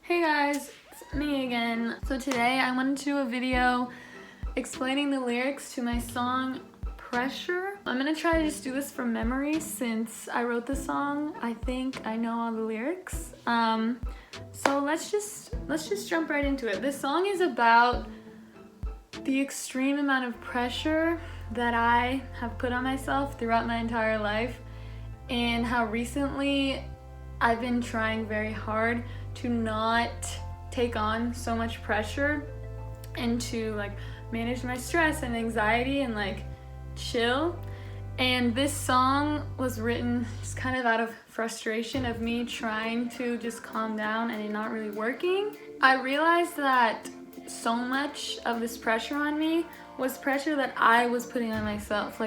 Hey guys, it's me again. So today I wanted to do a video explaining the lyrics to my song Pressure. I'm gonna try to just do this from memory since I wrote the song. I think I know all the lyrics. So let's just jump right into it. This song is about the extreme amount of pressure that I have put on myself throughout my entire life and how recently I've been trying very hard to not take on so much pressure and to manage my stress and anxiety and chill. And this song was written just kind of out of frustration of me trying to just calm down and it not really working. I realized that so much of this pressure on me was pressure that I was putting on myself.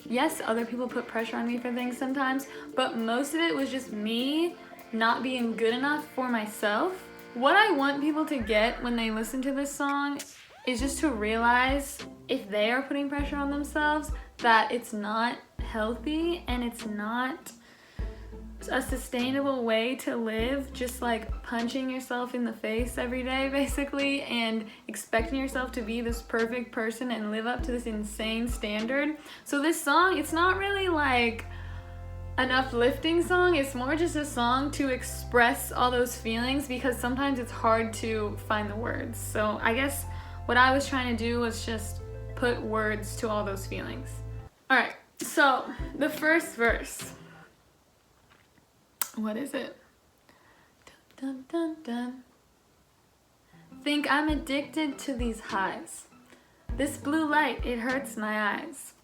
Yes, other people put pressure on me for things sometimes, but most of it was just me not being good enough for myself. What I want people to get when they listen to this song is just to realize if they are putting pressure on themselves that it's not healthy and it's not a sustainable way to live, just punching yourself in the face every day basically and expecting yourself to be this perfect person and live up to this insane standard. So this song, it's not really an uplifting song, it's more just a song to express all those feelings because sometimes it's hard to find the words. So I guess what I was trying to do was just put words to all those feelings. Alright, so the first verse. What is it? Dun, dun, dun, dun. Think I'm addicted to these highs. This blue light, it hurts my eyes.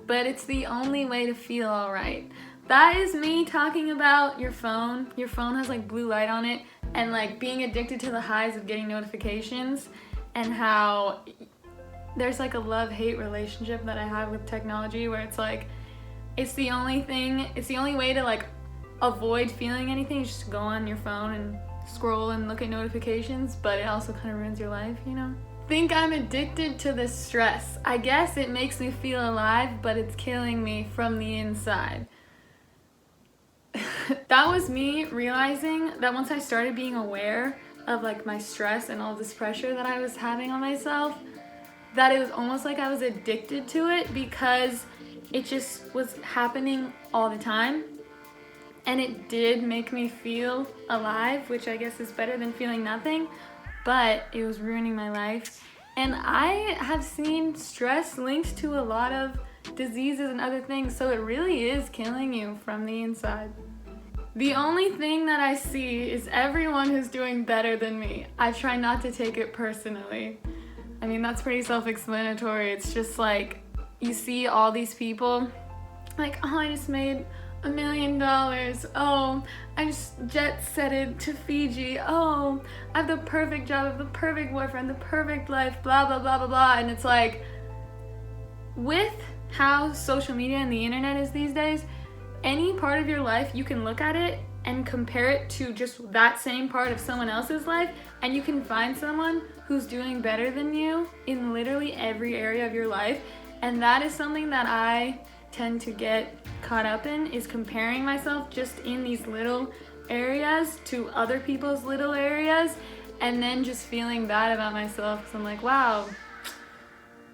But it's the only way to feel alright. That is me talking about your phone. Your phone has blue light on it and being addicted to the highs of getting notifications and how there's a love-hate relationship that I have with technology where it's the only way to avoid feeling anything. You just go on your phone and scroll and look at notifications, but it also kind of ruins your life, you know? Think I'm addicted to this stress. I guess it makes me feel alive, but it's killing me from the inside. That was me realizing that once I started being aware of my stress and all this pressure that I was having on myself, that it was almost like I was addicted to it because it just was happening all the time. And it did make me feel alive, which I guess is better than feeling nothing, but it was ruining my life. And I have seen stress linked to a lot of diseases and other things, so it really is killing you from the inside. The only thing that I see is everyone who's doing better than me. I try not to take it personally. I mean, that's pretty self-explanatory. It's just you see all these people, oh, I just made $1 million. Oh, I just jet-setted to Fiji. Oh, I have the perfect job, I have the perfect boyfriend, the perfect life, blah, blah, blah, blah, blah. And it's with how social media and the internet is these days, any part of your life, you can look at it and compare it to just that same part of someone else's life, and you can find someone who's doing better than you in literally every area of your life. And that is something that I tend to get caught up in, is comparing myself just in these little areas to other people's little areas, and then just feeling bad about myself because I'm wow,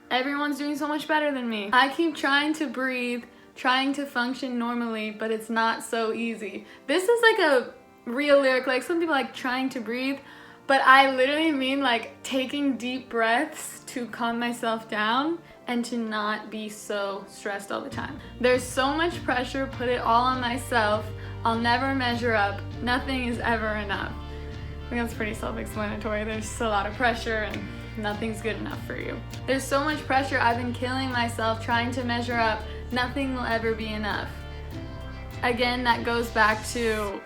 everyone's doing so much better than me. I keep trying to breathe, trying to function normally, but it's not so easy. This is a real lyric. Some people trying to breathe, but I literally mean taking deep breaths to calm myself down and to not be so stressed all the time. There's so much pressure, put it all on myself. I'll never measure up. Nothing is ever enough. I think that's pretty self-explanatory. There's a lot of pressure and nothing's good enough for you. There's so much pressure, I've been killing myself trying to measure up. Nothing will ever be enough. Again, that goes back to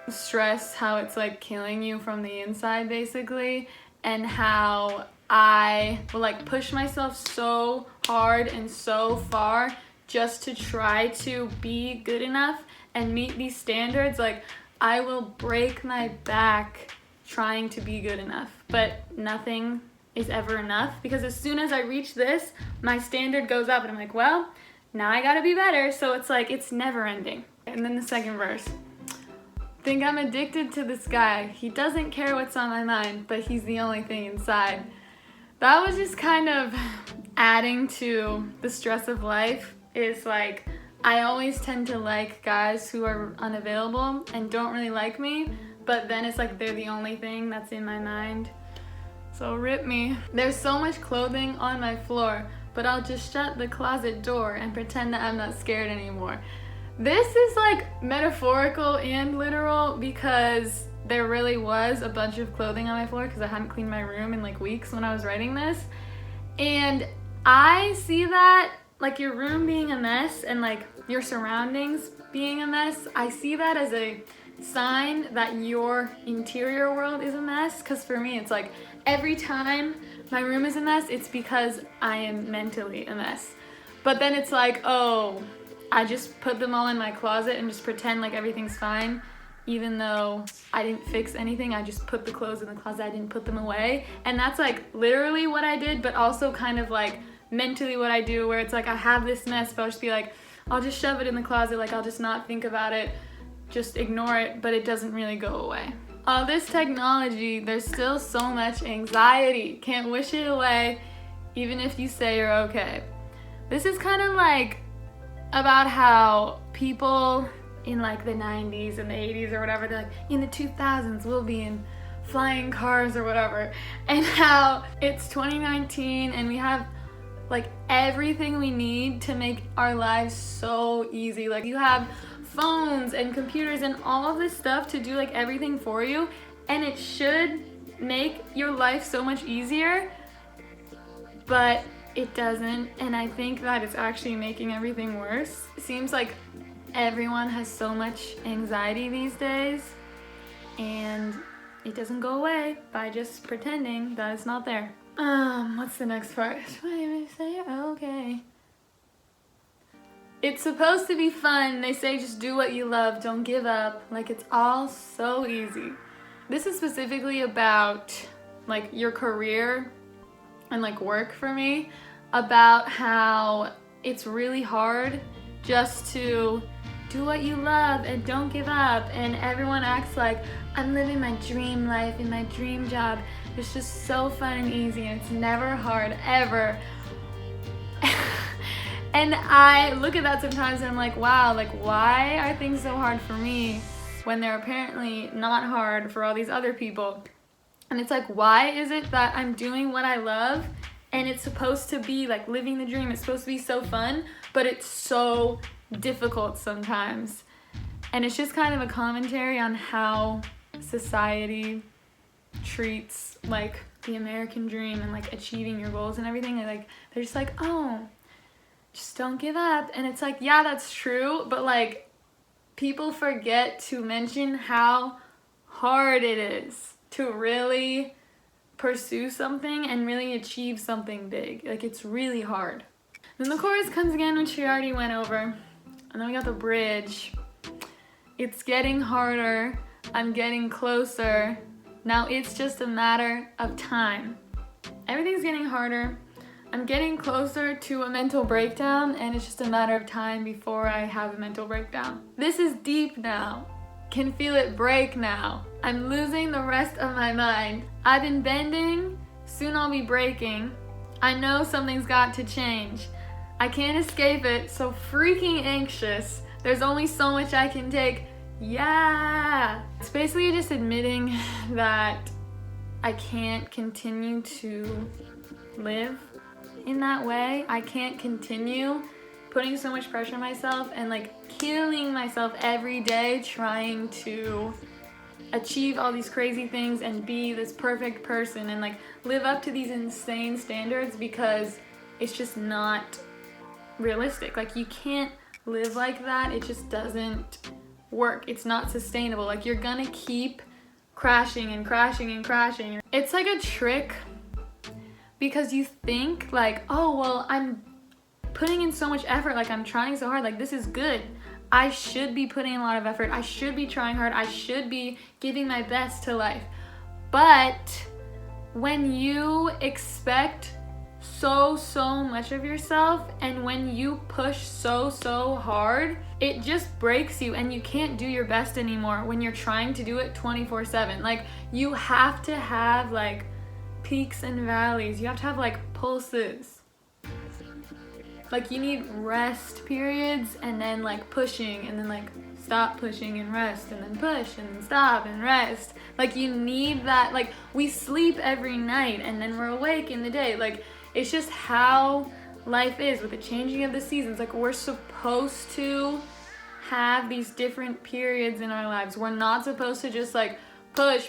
stress, how it's killing you from the inside basically, and how I will push myself so hard and so far just to try to be good enough and meet these standards. I will break my back trying to be good enough, but nothing is ever enough because as soon as I reach this, my standard goes up and I'm well, now I gotta be better. So it's it's never ending. And then the second verse. think I'm addicted to this guy. He doesn't care what's on my mind, but he's the only thing inside. That was just kind of adding to the stress of life. Is like, I always tend to like guys who are unavailable and don't really like me, but then it's like they're the only thing that's in my mind. So rip me. There's so much clothing on my floor, but I'll just shut the closet door and pretend that I'm not scared anymore. This is like metaphorical and literal, because there really was a bunch of clothing on my floor because I hadn't cleaned my room in like weeks when I was writing this. And I see that, like, your room being a mess and like your surroundings being a mess, I see that as a sign that your interior world is a mess. Because for me, it's like every time my room is a mess, it's because I am mentally a mess. But then it's like, oh, I just put them all in my closet and just pretend like everything's fine, even though I didn't fix anything. I just put the clothes in the closet, I didn't put them away. And that's like literally what I did, but also kind of like mentally what I do, where it's like I have this mess, but I'll just be like, I'll just shove it in the closet, like I'll just not think about it, just ignore it, but it doesn't really go away. All this technology, there's still so much anxiety. Can't wish it away, even if you say you're okay. This is kind of like about how people in like the 90s and the 80s or whatever, they're like, in the 2000s we'll be in flying cars or whatever, and how it's 2019 and we have like everything we need to make our lives so easy. Like, you have phones and computers and all of this stuff to do like everything for you, and it should make your life so much easier, but it doesn't. And I think that it's actually making everything worse. It seems like everyone has so much anxiety these days, and it doesn't go away by just pretending that it's not there. What's the next part? What did I say? Okay. It's supposed to be fun. They say just do what you love, don't give up. Like, it's all so easy. This is specifically about like your career and like work for me, about how it's really hard just to do what you love and don't give up. And everyone acts like I'm living my dream life in my dream job. It's just so fun and easy, and it's never hard, ever. And I look at that sometimes and I'm like, wow, like, why are things so hard for me when they're apparently not hard for all these other people? And it's like, why is it that I'm doing what I love and it's supposed to be like living the dream, it's supposed to be so fun, but it's so difficult sometimes? And it's just kind of a commentary on how society treats like the American dream and like achieving your goals and everything. And like, they're just like, oh, just don't give up. And it's like, yeah, that's true, but like, people forget to mention how hard it is to really pursue something and really achieve something big. Like, it's really hard. Then the chorus comes again, which we already went over, and then we got the bridge. It's getting harder, I'm getting closer, now it's just a matter of time. Everything's getting harder, I'm getting closer to a mental breakdown, and it's just a matter of time before I have a mental breakdown. This is deep now, can feel it break now. I'm losing the rest of my mind. I've been bending, soon I'll be breaking. I know something's got to change. I can't escape it, so freaking anxious. There's only so much I can take. Yeah! It's basically just admitting that I can't continue to live in that way. I can't continue putting so much pressure on myself and like killing myself every day trying to achieve all these crazy things and be this perfect person and like live up to these insane standards, because it's just not realistic. Like, you can't live like that. It just doesn't work. It's not sustainable. Like, you're gonna keep crashing and crashing and crashing. It's like a trick, because you think like, oh, well, I'm putting in so much effort, like I'm trying so hard, like this is good. I should be putting in a lot of effort. I should be trying hard. I should be giving my best to life. But when you expect so much of yourself, and when you push so hard, it just breaks you and you can't do your best anymore when you're trying to do it 24/7. Like, you have to have like peaks and valleys. You have to have like pulses. Like, you need rest periods and then like pushing and then like stop pushing and rest and then push and then stop and rest. Like, you need that. Like, we sleep every night and then we're awake in the day. Like, it's just how life is with the changing of the seasons. Like, we're supposed to have these different periods in our lives. We're not supposed to just like push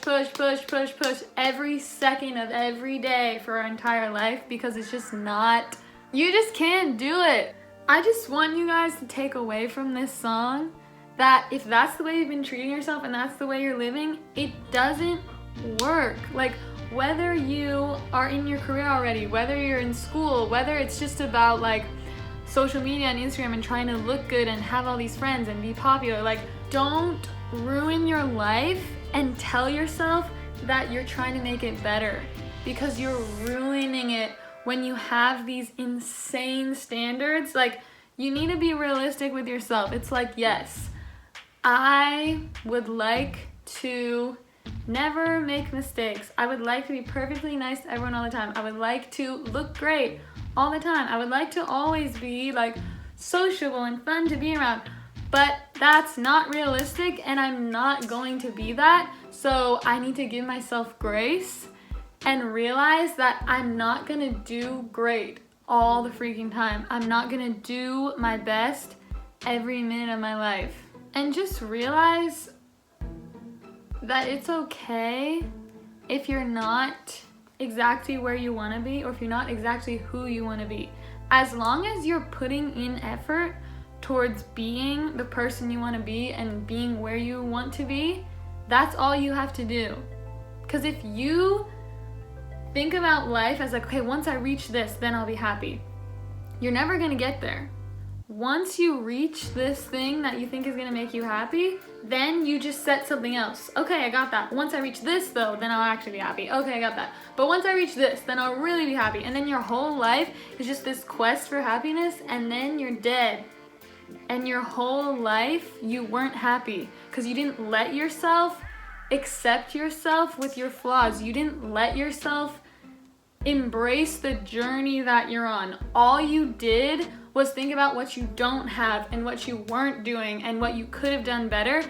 every second of every day for our entire life, because it's just not, you just can't do it. I just want you guys to take away from this song that if that's the way you've been treating yourself and that's the way you're living, it doesn't work. Like, whether you are in your career already, whether you're in school, whether it's just about like social media and Instagram and trying to look good and have all these friends and be popular, like, don't ruin your life and tell yourself that you're trying to make it better, because you're ruining it when you have these insane standards. Like, you need to be realistic with yourself. It's like, yes, I would like to never make mistakes. I would like to be perfectly nice to everyone all the time. I would like to look great all the time. I would like to always be like sociable and fun to be around. But that's not realistic, and I'm not going to be that. So I need to give myself grace and realize that I'm not gonna do great all the freaking time. I'm not gonna do my best every minute of my life. And just realize that it's okay if you're not exactly where you want to be, or if you're not exactly who you want to be. As long as you're putting in effort towards being the person you want to be and being where you want to be, that's all you have to do. Because if you think about life as like, okay, once I reach this, then I'll be happy, you're never going to get there. Once you reach this thing that you think is gonna make you happy, then you just set something else. Okay, I got that. Once I reach this though, then I'll actually be happy. Okay, I got that. But once I reach this, then I'll really be happy. And then your whole life is just this quest for happiness, and then you're dead. And your whole life, you weren't happy because you didn't let yourself accept yourself with your flaws. You didn't let yourself embrace the journey that you're on. All you did was think about what you don't have and what you weren't doing and what you could have done better.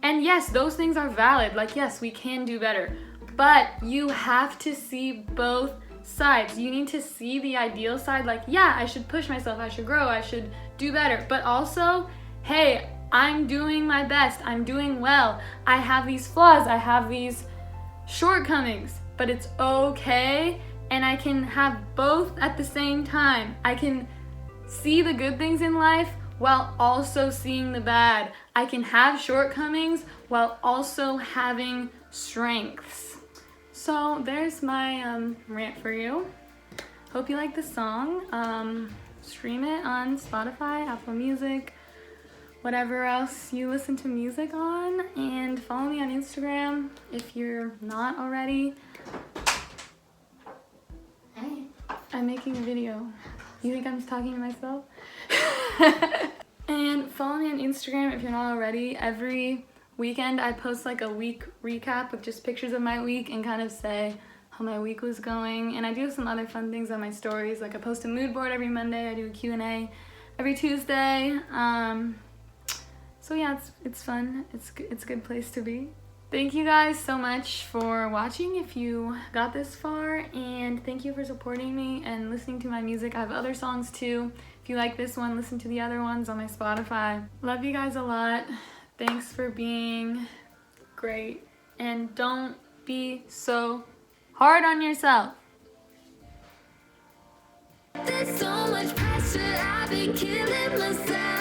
And yes, those things are valid. Like, yes, we can do better. But you have to see both sides. You need to see the ideal side. Like, yeah, I should push myself. I should grow. I should do better. But also, hey, I'm doing my best. I'm doing well. I have these flaws. I have these shortcomings. But it's okay. And I can have both at the same time. I can see the good things in life while also seeing the bad. I can have shortcomings while also having strengths. So there's my rant for you. Hope you like the song. Stream it on Spotify, Apple Music, whatever else you listen to music on, and follow me on Instagram if you're not already. Hey, I'm making a video. You think I'm just talking to myself? And follow me on Instagram if you're not already. Every weekend I post like a week recap with just pictures of my week and kind of say how my week was going. And I do some other fun things on my stories. Like, I post a mood board every Monday. I do a Q&A every Tuesday. So yeah, it's fun. It's a good place to be. Thank you guys so much for watching if you got this far, and thank you for supporting me and listening to my music. I have other songs too. If you like this one, listen to the other ones on my Spotify. Love you guys a lot. Thanks for being great, and don't be so hard on yourself. There's so much pressure, I've been killing myself.